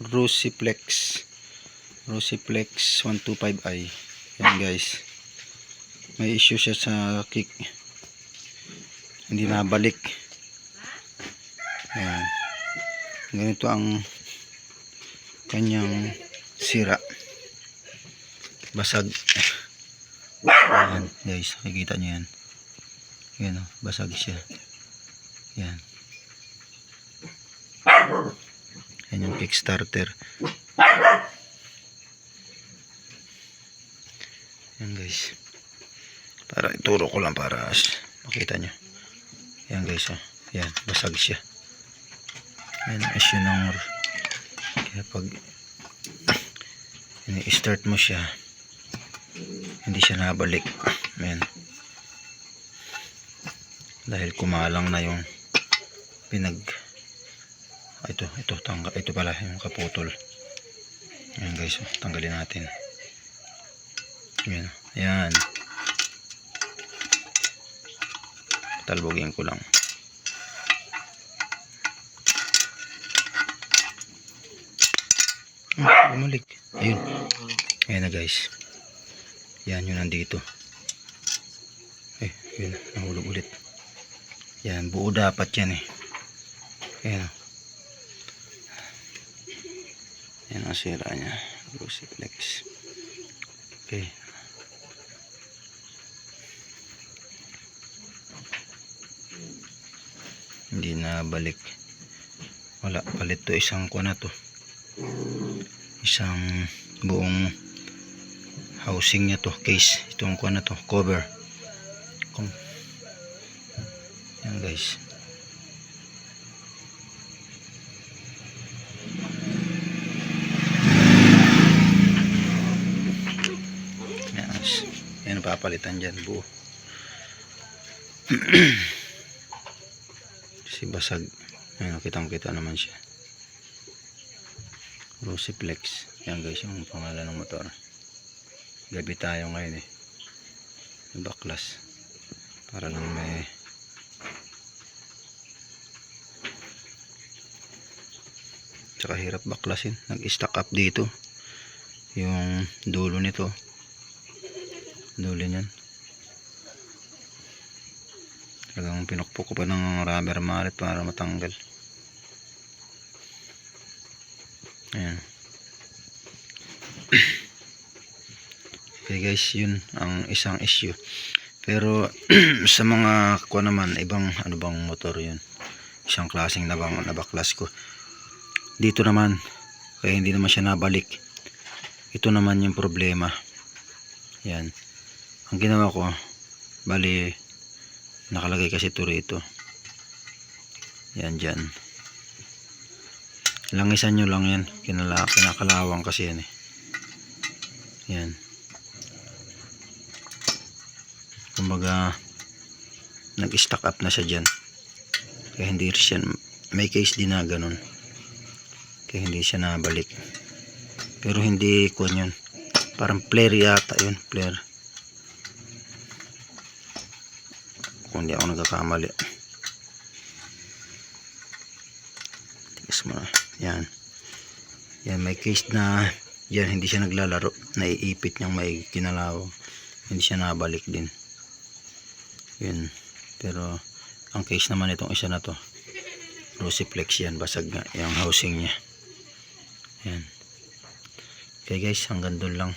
Rusiflex 125i. Yan guys, may issue siya sa kick, hindi nabalik. Yan, ganito ang kanyang sira, basag. Yan guys, nakikita nyo yan. Yan o, basag siya. Yan, yan yung kickstarter. Yan guys, para ituro ko lang para makita nyo. Yan guys, oh. Yan, basag siya. Yan ang issue ng, kaya pag ini-start mo siya, hindi siya nabalik. Yan, dahil kumalang na yung ito pala yung kaputol. Yan guys, oh. Tanggalin natin. Yan, yan. Talbogin ko lang. Bumalik. Ayun. Ayan na guys. Yan yun nandito. Yun, nahulog ulit. Yan, buo dapat yan eh. Ayan. Yan ang sira niya. Rusiflex. Okay. Hindi na balik. Wala, palit to. Isang kuha na to. Isang buong housing niya to, case. Itong kuha na to, cover. Yan guys. Yan, papalitan dyan, buo. Si basag. Ayan, kitang-kita naman siya. Rusiflex. Yan guys, yung pangalan ng motor. Gabi tayo ngayon eh. Baklas. Para lang may tsaka hirap baklasin. Nag-stack up dito. Yung dulo nito. Dulo niyan. Talagang pinukpok ko pa ng rubber mallet para matanggal. Ayan. Okay guys, yun ang isang issue. Pero sa mga kuha naman, ibang ano bang motor yun, isang klaseng nabaklas ko. Dito naman, kaya hindi naman siya nabalik. Ito naman yung problema. Yan. Ang ginawa ko, bali nakalagay kasi ito rito. Yan dyan. Langisan nyo lang yan. Kinakalawang kasi yan eh. Yan. Kumbaga nag-stack up na siya dyan. Kaya hindi siya, may case din na ganun. Kaya hindi siya nabalik. Pero hindi ko yun. Parang flare yata yun. Flare. Kung hindi ako nagkakamali. Tigas mo na. Yan. Yan, may case na yan, hindi siya naglalaro. Naiipit niyang may kinalaw. Hindi siya nabalik din. Yun. Pero ang case naman itong isa na to, Rusiflex yan. Basag nga yung housing niya. Yan. Okay guys, hanggang doon lang.